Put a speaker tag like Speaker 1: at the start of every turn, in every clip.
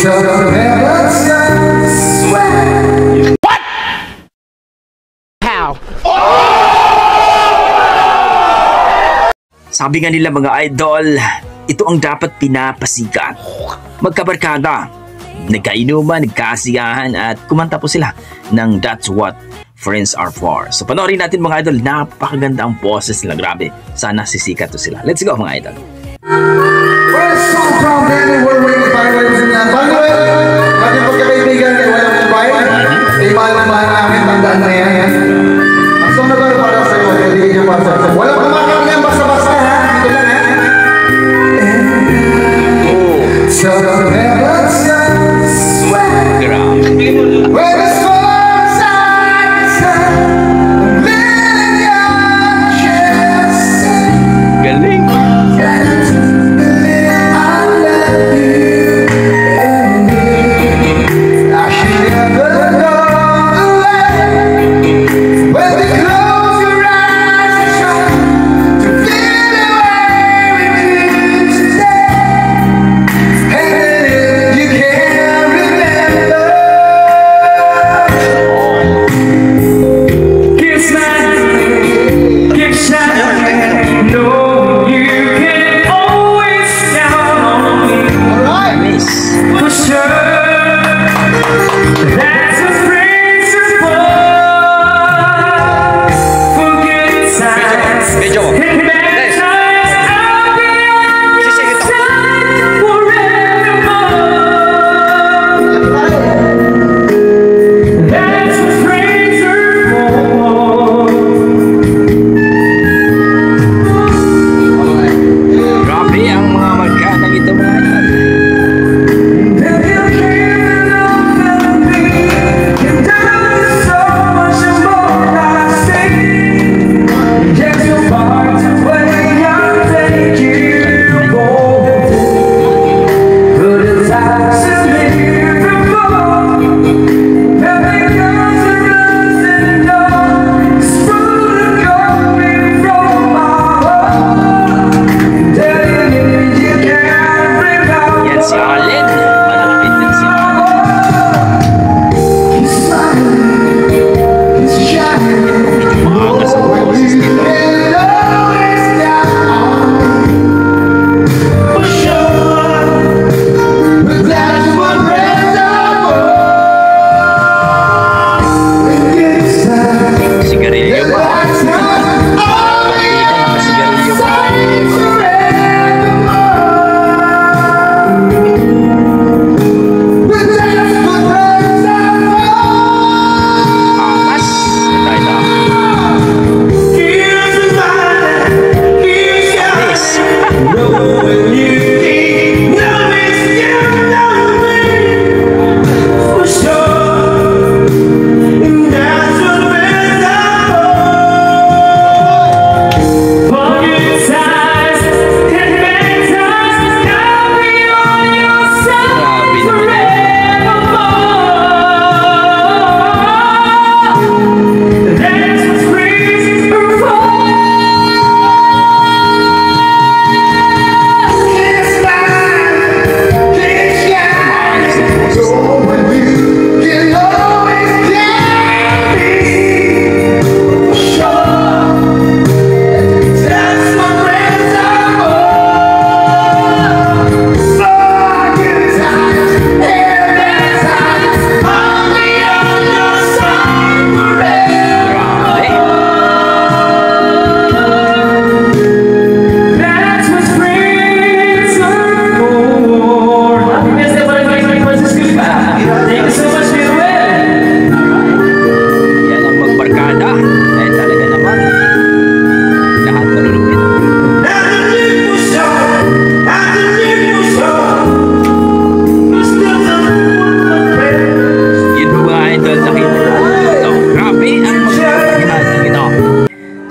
Speaker 1: What? How? Sabi nga nila mga idol, ito ang dapat pinapasikat. Magkabarkada, nagkainuman, nagkasiyahan at kumanta po sila ng That's What Friends Are For. So panoorin natin mga idol, napakaganda ang boses nila, grabe. Sana sisikat to sila. Let's go mga idol.
Speaker 2: Well, so from then, we're waiting for ladies and gentlemen. By the way, ating pagkakaibigan kay Walang Mumbai, kay mahal-mahal namin, tandaan na yan. Ang song na ba para sa'yo, hindi niyo para sa'yo. Walang kumakang yan, basta-basta ha. Dito lang ha. So never sweat. When the sun's sun, living your chest.
Speaker 1: Galing.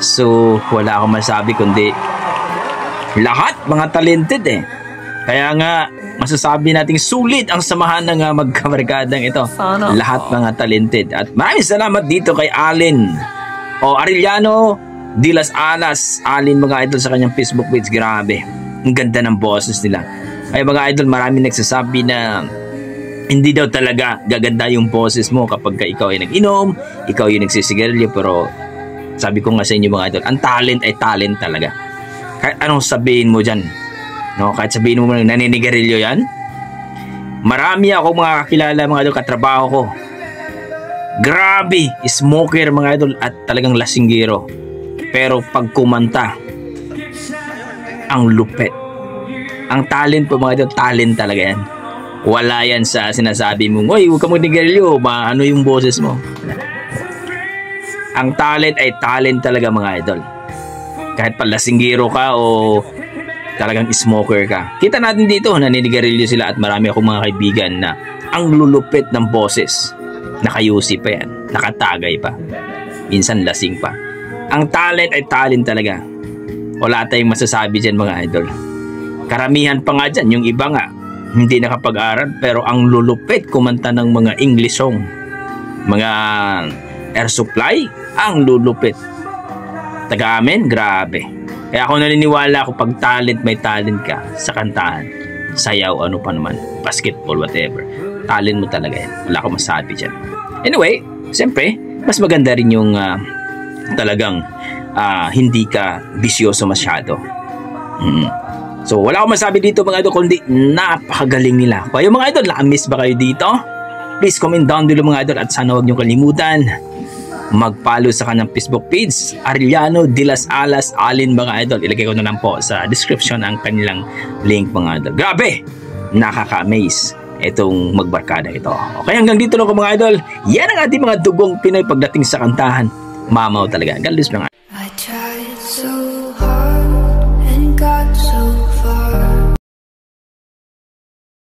Speaker 1: So, wala akong masabi kundi lahat mga talented eh. Kaya nga, masasabi nating sulit ang samahan ng magkabarkadang ito. Lahat mga talented. At maraming salamat dito kay Allen o Arellano de las Alas. Allen mga idol sa kanyang Facebook page. Grabe. Ang ganda ng boses nila. Ay mga idol, maraming nagsasabi na Hindi daw talaga gaganda yung boses mo kapag ikaw ay nag-inom, ikaw yung nagsisigarilyo, pero sabi ko nga sa inyo mga idol, ang talent ay talent talaga. Kahit anong sabihin mo dyan, no? Kahit sabihin mo naninigarilyo yan, marami ako mga kakilala mga idol, katrabaho ko. Grabe, smoker mga idol at talagang lasinggero. Pero pag kumanta, ang lupet. Ang talent po mga idol, talent talaga yan. Wala yan sa sinasabi mo, oy, huwag ka magnigarilyo, ano yung boses mo. Ang talent ay talent talaga mga idol. Kahit palasinggero ka o talagang smoker ka. Kita natin dito, naninigarilyo sila at marami akong mga kaibigan na ang lulupit ng boses. Nakayusi pa yan, nakatagay pa. Minsan lasing pa. Ang talent ay talent talaga. Wala tayong masasabi dyan mga idol. Karamihan pa nga dyan, yung iba nga, hindi nakapag-aral pero ang lulupit kumanta ng mga English song. Mga Air Supply, ang lulupit. Taga amin, grabe. Kaya ako naniniwala ako pag talent, may talent ka sa kantahan, sayaw, ano pa naman, basketball, whatever. Talent mo talaga yan. Wala akong masabi dyan. Anyway, siyempre, mas maganda rin yung talagang hindi ka bisyoso masyado. So, wala akong masabi dito mga idol, kundi napakagaling nila. Kaya mga idol, nakamiss ba kayo dito? Please comment down below mga idol at sana huwag niyong kalimutan mag-follow sa kanyang Facebook page, Arellano de las Alas Alin mga idol. Ilagay ko na lang po sa description ang kanilang link mga idol. Grabe! Nakaka-amaze itong magbarkada ito. Okay, hanggang dito lang ko mga idol. Yan ang ating mga dugong Pinoy pagdating sa kantahan. Mamaw talaga. God bless mga